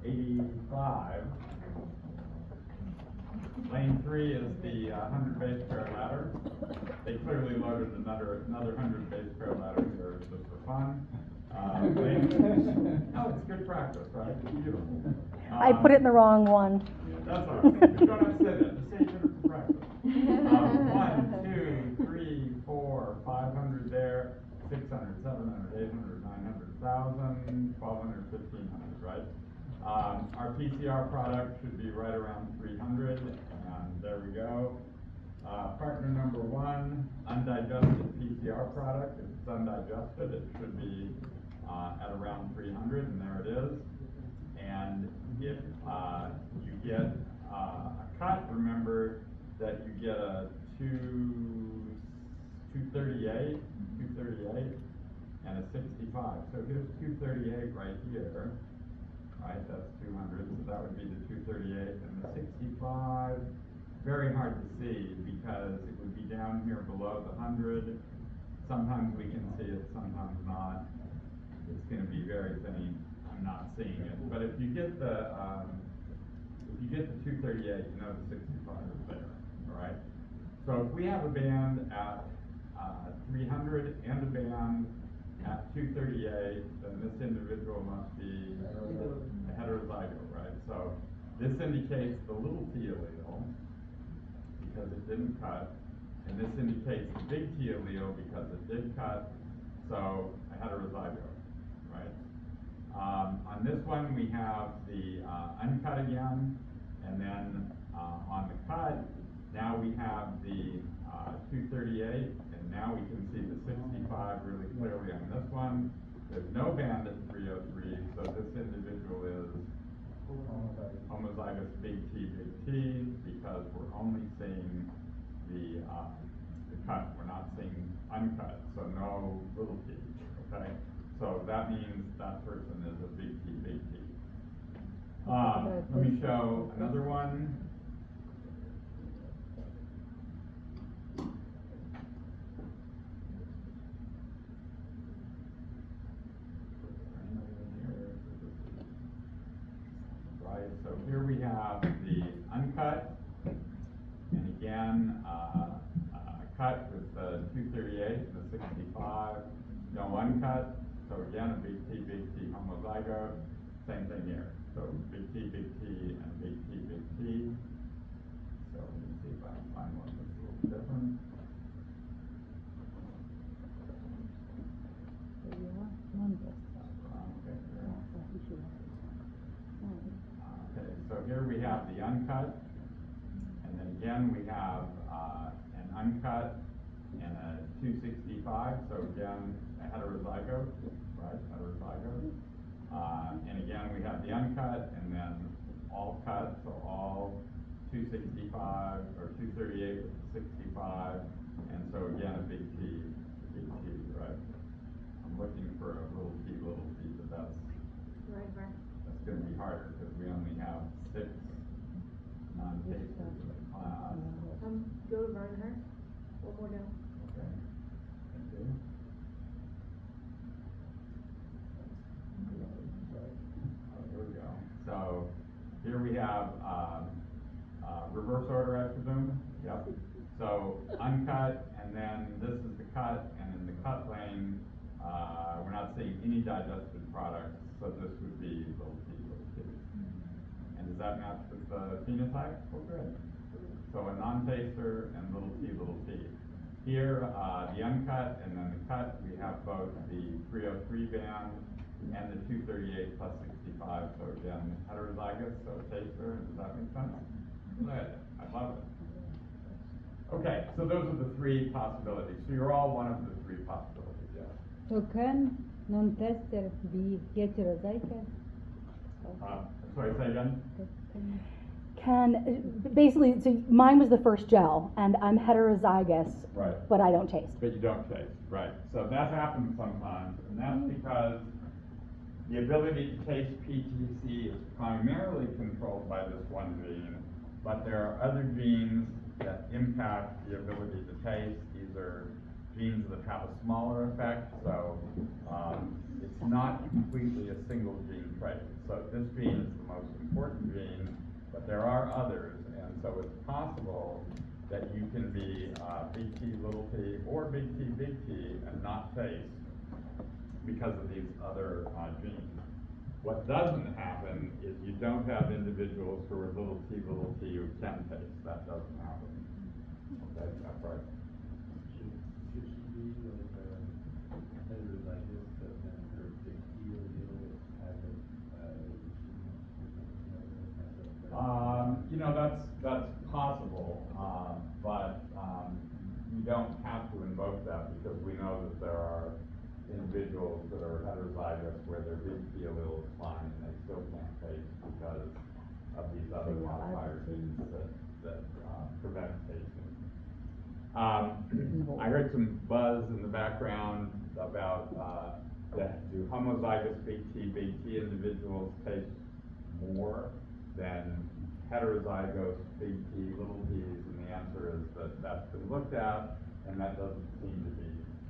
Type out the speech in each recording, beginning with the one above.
85. Lane 3 is the 100 base pair ladder. They clearly loaded another 100 base pair ladder here just for fun. No, it's good practice, right? Beautiful. I put it in the wrong one. That's all right. You don't have to say that. Just say good for practice. 1, 2, 3, 4, 500 there, 600, 700, 800, 900, 1,000, 1,200, 1,500, right? Our PCR product should be right around 300, and there we go. Partner number 1, undigested PCR product. If it's undigested, it should be at around 300, and there it is. And if you get a cut, remember that you get a 238, and a 65. So here's 238 right here, right? That's 200, so that would be the 238, and the 65. Very hard to see because it would be down here below the 100. Sometimes we can see it, sometimes not. It's going to be very faint. I'm not seeing it. But if you get the 238, you know the 65 is there. All right. So if we have a band at 300 and a band at 238, then this individual must be a heterozygote, right? So this indicates the little t allele because it didn't cut, and this indicates the big T allele because it did cut, so a heterozygote, right? On this one, we have the uncut again, and then on the cut, now we have the 238, and now we can see the 65 really clearly on this one. There's no band at 303, so this individual is homozygous big T, because we're only seeing the cut. We're not seeing uncut, so no little t, okay? So that means that person is a big T. Let me show another one. Right, so here we have the uncut, and again, cut with the 238 and the 65, no uncut, so again, a big T homozygote, same thing here. So big T, and big T. So let me see if I can find one that's a little different. Okay, so here we have the uncut, and then again we have an uncut and a 265, so again a heterozygote, right, heterozygote. And again we have the uncut and then all cut, so all 265 or 238 with 65, and so again a big T, right? I'm looking for a little t, but that's going to be harder because we only have 6 non-tasters in the class. Go to Vern. One more down. Okay. Thank you. Oh, here we go. So here we have reverse order, I presume. Yep. So uncut, and then this is the cut, and in the cut lane, we're not seeing any digested products, so this would be little t. And does that match with the phenotype? Oh, good. So a non-taster and little t. Here, the uncut and then the cut, we have both the 303 band and the 238 plus 65. So again, heterozygous, so taster. Does that make sense? Good. I love it. Okay, so those are the 3 possibilities. So you're all one of the 3 possibilities. Yeah. So can non-tester be heterozygous? Sorry, say again? Basically, so mine was the first gel, and I'm heterozygous, Right. but I don't taste. But you don't taste, right. So that happens sometimes, and that's because the ability to taste PTC is primarily controlled by this one gene, but there are other genes that impact the ability to taste. These are genes that have a smaller effect, so it's not completely a single gene trait. So this gene is the most important gene, but there are others, and so it's possible that you can be big T, little t, or big T, and not face because of these other genes. What doesn't happen is you don't have individuals who are little t who can face. That doesn't happen. Okay, that's right. Should she be like heterozygous, but then her big T allele has You know, that's possible, but you don't have to invoke that because we know that there are individuals that are heterozygous where their big T allele is fine and they still can't face because of these other modifier genes that prevent facing. I heard some buzz in the background about that do homozygous big T individuals taste more than heterozygous big T, little t's, and the answer is that that's been looked at, and that doesn't seem to be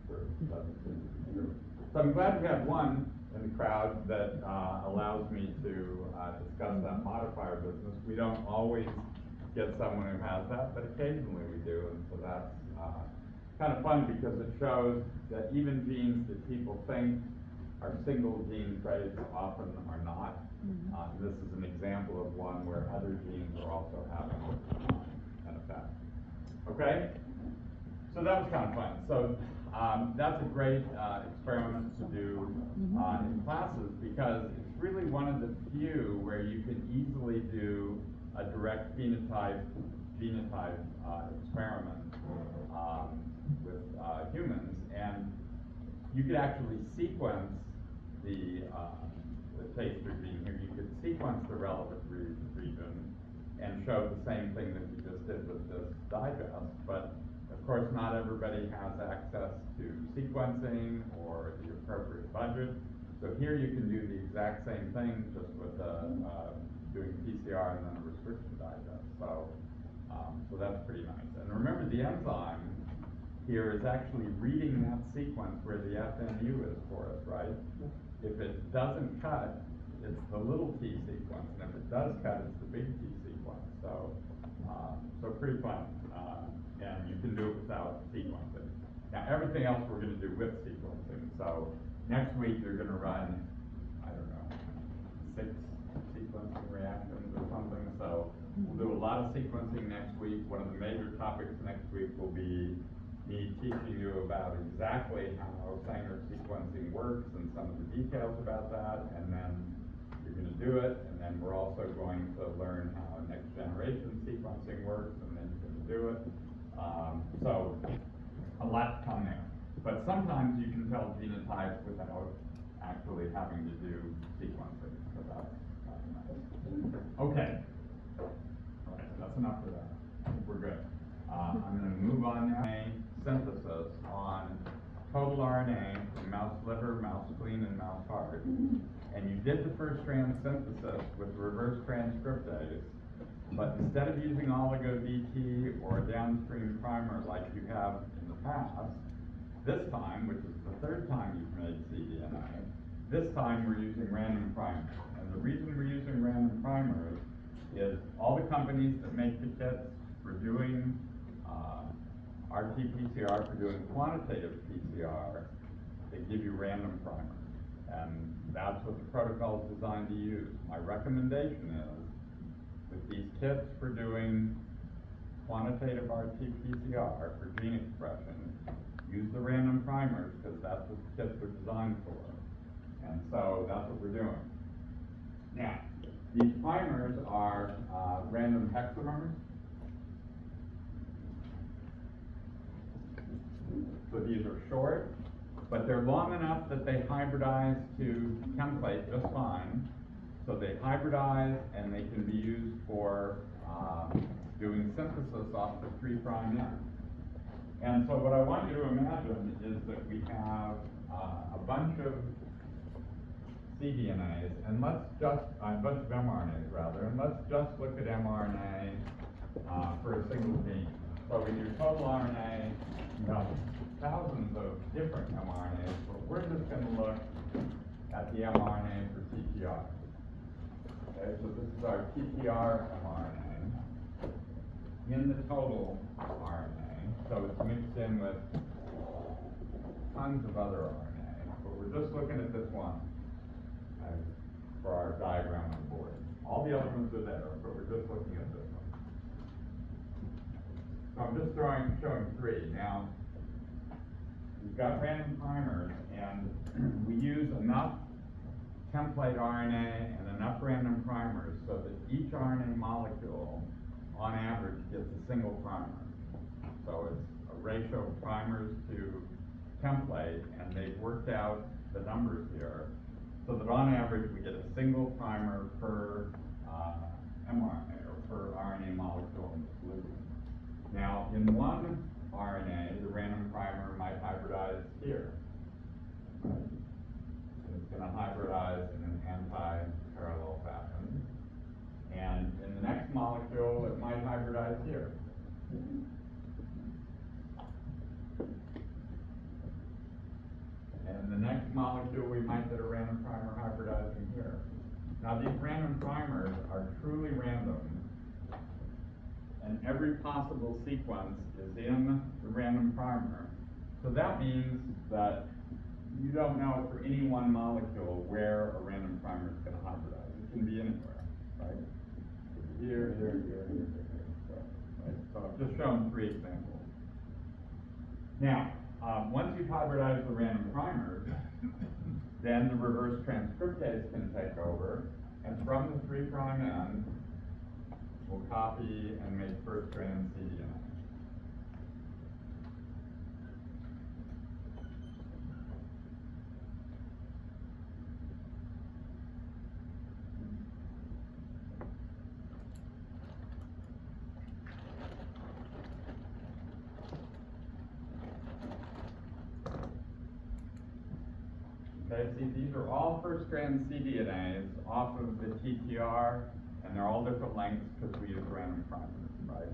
true. Doesn't seem to be true. So I'm glad we have one in the crowd that allows me to discuss that modifier business. We don't always get someone who has that, but occasionally we do, and so that's kind of fun because it shows that even genes that people think are single gene traits often are not. This is an example of one where other genes are also having an effect. Okay? So that was kind of fun. So that's a great experiment to do in classes because it's really one of the few where you can easily do a direct phenotype-genotype experiment with humans, and you could actually sequence the taster gene here. You could sequence the relevant region and show the same thing that we just did with this digest, but of course not everybody has access to sequencing or the appropriate budget. So here you can do the exact same thing just with doing PCR and then a restriction digest. So that's pretty nice. And remember the enzyme here is actually reading that sequence where the FNU is for us, right? If it doesn't cut, it's the little t sequence, and if it does cut, it's the big T sequence. So pretty fun, and you can do it without sequencing. Now everything else we're going to do with sequencing. So next week you're going to run, I don't know, 6 sequencing reactions or something. So we'll do a lot of sequencing next week. One of the major topics next week will be me teaching you about exactly how Sanger sequencing works and some of the details about that, and then you're going to do it, and then we're also going to learn how next generation sequencing works, and then you're going to do it. So a lot to come there. But sometimes you can tell genotypes without actually having to do sequencing. So that's nice. Okay. All right, that's enough for that. I think we're good. I'm going to move on now. Synthesis on total RNA from mouse liver, mouse spleen, and mouse heart. And you did the first strand synthesis with reverse transcriptase, but instead of using oligo-DT or a downstream primer like you have in the past, this time, which is the third time you've made cDNA, this time we're using random primers. And the reason we're using random primers is all the companies that make the kits for doing RT-PCR, for doing quantitative PCR, they give you random primers. And that's what the protocol is designed to use. My recommendation is, with these kits for doing quantitative RT-PCR for gene expression, use the random primers because that's what the kits are designed for. And so that's what we're doing. Now, these primers are random hexamers. So these are short, but they're long enough that they hybridize to template just fine. So they hybridize and they can be used for doing synthesis off the 3' end. And so what I want you to imagine is that we have a bunch of cDNAs, and let's just, a bunch of mRNAs rather, and let's just look at mRNA for a single gene. So we do total RNA, you have thousands of different mRNAs, but we're just going to look at the mRNA for TTR. Okay, so this is our TTR mRNA in the total RNA, so it's mixed in with tons of other RNA, but we're just looking at this one for our diagram on the board. All the elements are there, but we're just looking at this one. So I'm just showing three. Now, we've got random primers, and we use enough template RNA and enough random primers so that each RNA molecule, on average, gets a single primer. So it's a ratio of primers to template, and they've worked out the numbers here, so that on average we get a single primer per mRNA, or per RNA molecule in the solution. Now, in one RNA, the random primer might hybridize here. Right? And it's going to hybridize in an anti-parallel fashion. And in the next molecule, it might hybridize here. And in the next molecule, we might get a random primer hybridizing here. Now, these random primers are truly random, and every possible sequence is in the random primer. So that means that you don't know for any one molecule where a random primer is going to hybridize. It can be anywhere, right? Here, here, here, here, here. So, right? So I've just shown three examples. Now, once you've hybridized the random primers, then the reverse transcriptase can take over, and from the 3' end, we'll copy and make first strand cDNA. Okay, see, these are all first strand cDNAs off of the TTR, and they're all different lengths because we use random primers, right?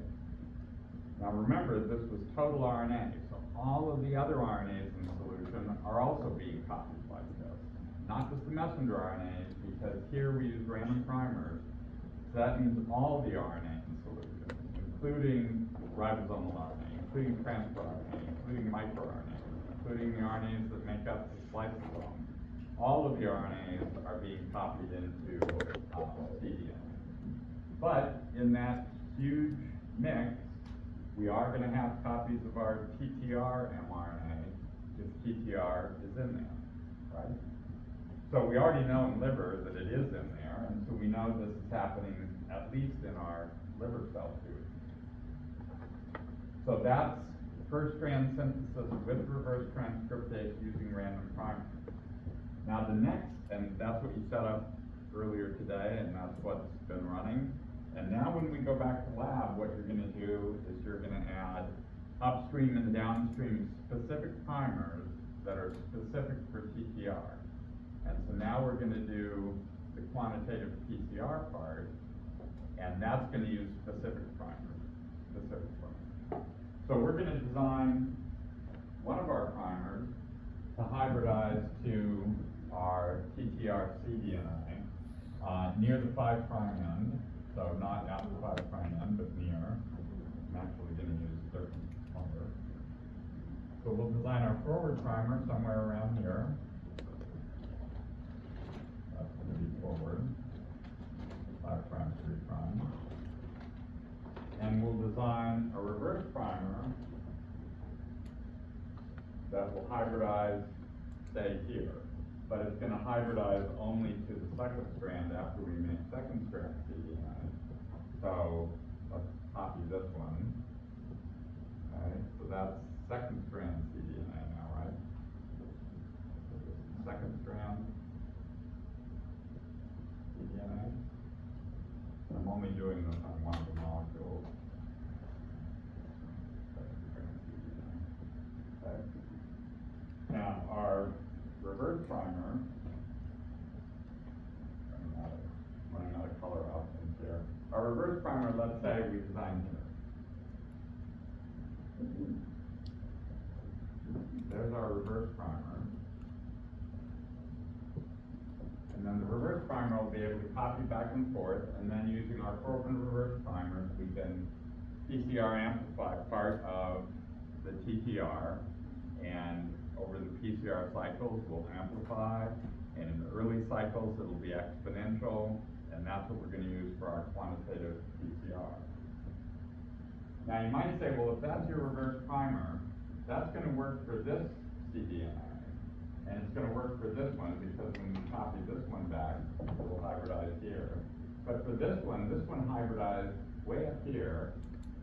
Now remember, this was total RNA, so all of the other RNAs in the solution are also being copied like this. Not just the messenger RNAs, because here we use random primers, so that means all the RNA in the solution, including ribosomal RNA, including transport RNA, including microRNA, including the RNAs that make up the spliceosome. All of the RNAs are being copied into cDNA. But in that huge mix, we are going to have copies of our TTR mRNA if TTR is in there, right? So we already know in liver that it is in there, and so we know this is happening at least in our liver cell too. So that's first strand synthesis with reverse transcriptase using random primers. Now the next, and that's what you set up earlier today, and that's what's been running. And now when we go back to lab, what you're going to do is you're going to add upstream and downstream specific primers that are specific for TTR. And so now we're going to do the quantitative PCR part, and that's going to use specific primers, So we're going to design one of our primers to hybridize to our TTR cDNA near the 5' end, so not at the 5' end, but near. I'm actually going to use 13 longer. So we'll design our forward primer somewhere around here. That's going to be forward, 5', 3'. And we'll design a reverse primer that will hybridize, say, here. But it's going to hybridize only to the second strand after we make second strand cDNA. So let's copy this one. Okay, so that's second strand cDNA now, right? So this is second strand cDNA. I'm only doing this on one of the molecules. Second strand cDNA. Okay. Now our reverse primer, running out of color options here. Our reverse primer, let's say we design here. There's our reverse primer. then the reverse primer will be able to copy back and forth, and then using our forward and reverse primers, we can PCR amplify part of the TTR, and over the PCR cycles, we'll amplify, and in the early cycles, it'll be exponential, and that's what we're gonna use for our quantitative PCR. Now, you might say, well, if that's your reverse primer, that's gonna work for this cDNA, and it's gonna work for this one, because when we copy this one back, it will hybridize here. But for this one hybridized way up here,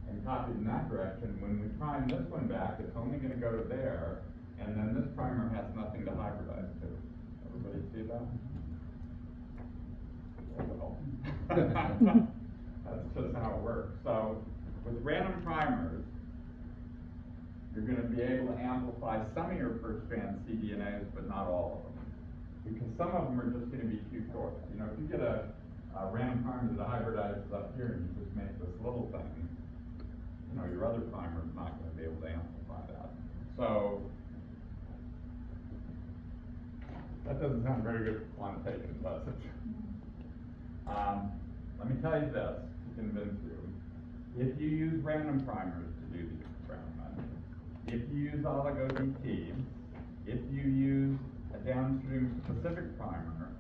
and copied in that direction. When we prime this one back, it's only gonna go to there, and then this primer has nothing to hybridize to. Everybody see that? Well, that's just how it works. So, with random primers, you're gonna be able to amplify some of your first strand cDNAs, but not all of them. Because some of them are just gonna be too short. You know, if you get a random primer that hybridizes up here and you just make this little thing, you know, your other primer is not gonna be able to amplify that. So, that doesn't sound very good for quantitation, does it? Let me tell you this, to convince you. If you use random primers to do the experiment, if you use oligo-DT, if you use a downstream specific primer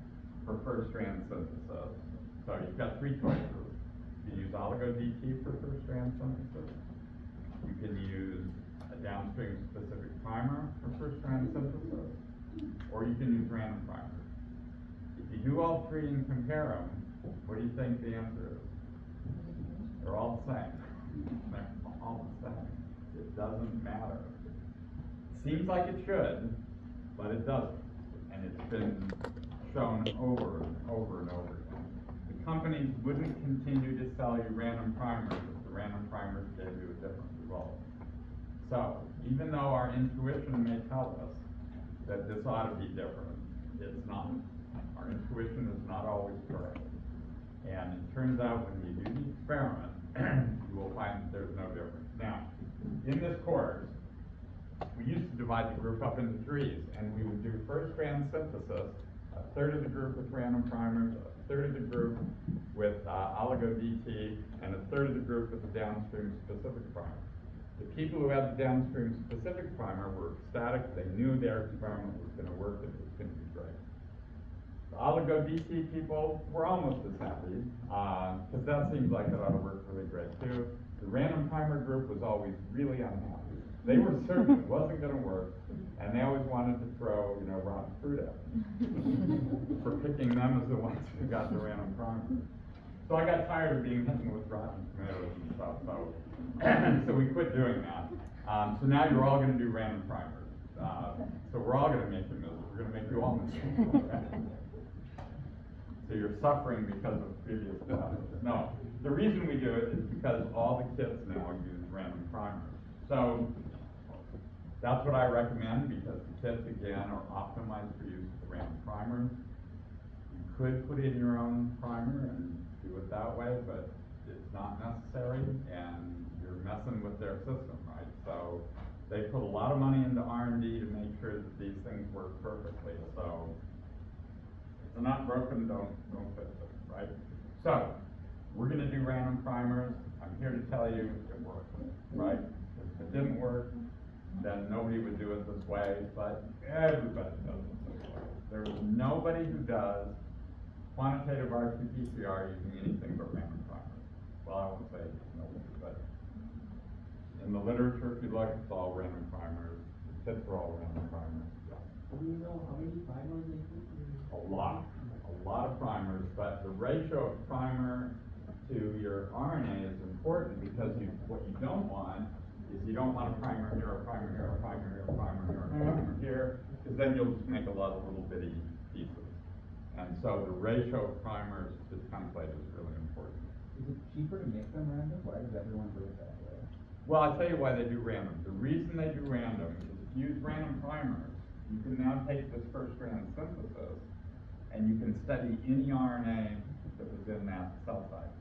for first strand synthesis, so you've got three choices. You can use oligo-DT for first strand synthesis. You can use a downstream specific primer for first strand synthesis, or you can use random primers. If you do all three and compare them, what do you think the answer is? They're all the same. They're all the same. It doesn't matter. Seems like it should, but it doesn't. And it's been shown over and over and over again. The companies wouldn't continue to sell you random primers if the random primers gave you a different result. So, even though our intuition may tell us that this ought to be different, it's not. Our intuition is not always correct. And it turns out when you do the experiment, you will find that there's no difference. Now, in this course, we used to divide the group up into threes, and we would do first strand synthesis, a third of the group with random primers, a third of the group with oligo-DT, and a third of the group with the downstream specific primer. The people who had the downstream specific primer were ecstatic. They knew their experiment was going to work and it was going to be great. The oligo-DT people were almost as happy, because that seems like it ought to work really great too. The random primer group was always really unhappy. They were certain it wasn't going to work, and they always wanted to throw, you know, rotten fruit at me for picking them as the ones who got the random primer. So I got tired of being hit with rotten tomatoes and stuff, so we quit doing that. So now you're all going to do random primers. So we're all going to make you miserable. We're going to make you all miserable. So you're suffering because of previous stuff. No, the reason we do it is because all the kits now use random primers. So that's what I recommend, because the kits, again, are optimized for use with random primers. You could put in your own primer and do it that way, but it's not necessary, and you're messing with their system, right? So they put a lot of money into R&D to make sure that these things work perfectly. So if they're not broken, don't fix it, right? So we're going to do random primers. I'm here to tell you it works, right? If it didn't work, then nobody would do it this way, but everybody does it this way. There is nobody who does quantitative RT-PCR using anything but random primers. Well, I won't say nobody, but in the literature, if you look, it's all random primers. The kits are all random primers. Yeah. Do you know how many primers they put? A lot of primers, but the ratio of primer to your RNA is important, because what you don't want is you don't want a primer here, a primer here, a primer here, a primer here, a primer here, because then you'll just make a lot of little bitty pieces. And so the ratio of primers to template is really important. Is it cheaper to make them random? Why does everyone do it that way? Well, I'll tell you why they do random. The reason they do random is if you use random primers, you can now take this first strand synthesis and you can study any RNA that was in that cell type.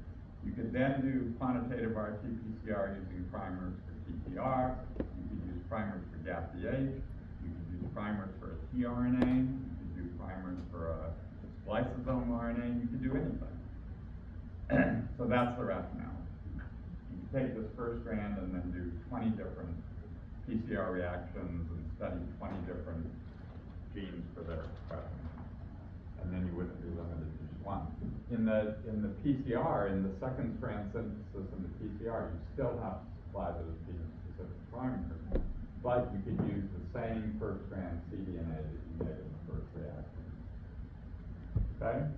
You could then do quantitative RT-PCR using primers for TTR. You could use primers for GAPDH. You could use primers for a tRNA. You could do primers for a lysosome RNA, you could do anything. So that's the rationale. You can take this first strand and then do 20 different PCR reactions and study 20 different genes for their expression. And then you wouldn't be limited to just one. In the PCR, in the second strand synthesis in the PCR, you still have to supply those gene-specific primers, but you could use the same first strand cDNA that you made in the first reaction. Okay?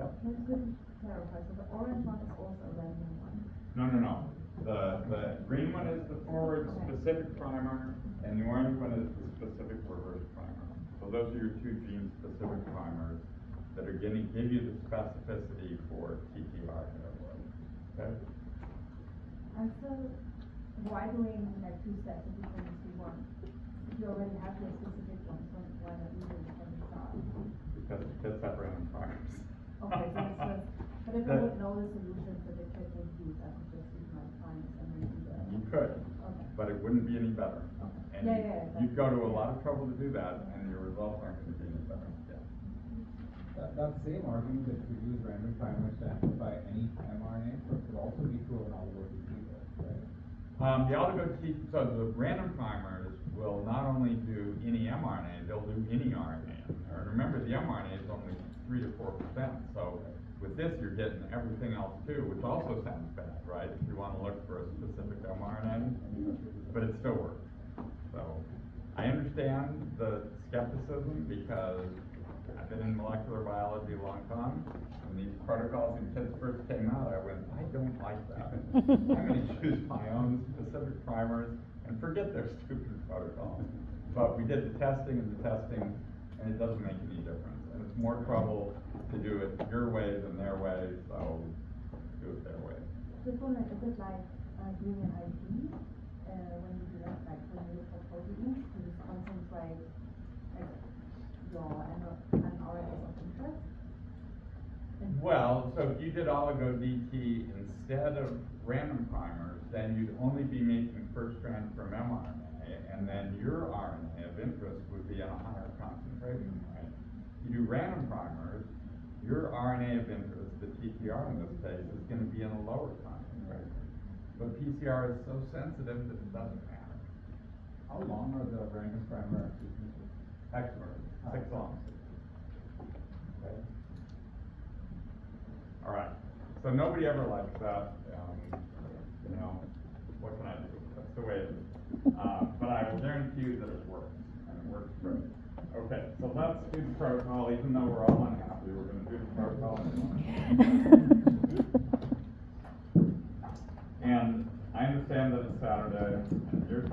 Yep. Let's just clarify, so the orange one is also a random one. No. The green one is the forward specific primer, and the orange one is the specific reverse primer. So those are your two gene-specific primers that are going to give you the specificity for TTR. Okay? And so, why doing like two steps if you can just do one? If you already have your specific ones, so why not use it from the start? Because it fits up random primers. Okay, so it's just, but if I would know the solutions that the kid would use, I could just use my primers and then do that. You could, Okay. but it wouldn't be any better. Okay. And Yeah, you'd go to a lot of trouble to do that, and your results aren't going to be any better. Yeah. That same argument that you use random primers to amplify any mRNA could also be true of an oligo disease, right? The so the random primers will not only do any mRNA, they'll do any RNA. And remember, the mRNA is only 3 to 4%, so with this you're getting everything else too, which also sounds bad, right? If you want to look for a specific mRNA, but it still works. So I understand the skepticism because I've been in molecular biology a long time. When these protocols in kids first came out, I went, I don't like that. I'm going to choose my own specific primers and forget their stupid protocols. But we did the testing, and it doesn't make any difference. And it's more trouble to do it your way than their way, so do it their way. Just wondering, is it like doing an ID when you do that, like when you look for proteins, to just concentrate like your mRNAs of interest? Well, so if you did oligo DT instead of random primers, then you'd only be making first strand from mRNA, and then your RNA of interest would be at a higher concentration, right? You do random primers, your RNA of interest, the TTR in this case, is going to be in a lower concentration. But PCR is so sensitive that it doesn't matter. How long are the random primer sequences? Excellent. 6 long. Okay. All right. So nobody ever likes that. You know, what can I do? That's the way it is. But I will guarantee you that it works, and it works great. Okay, so let's do the protocol. Even though we're all unhappy, we're going to do the protocol anyway. And I understand that it's Saturday, and you're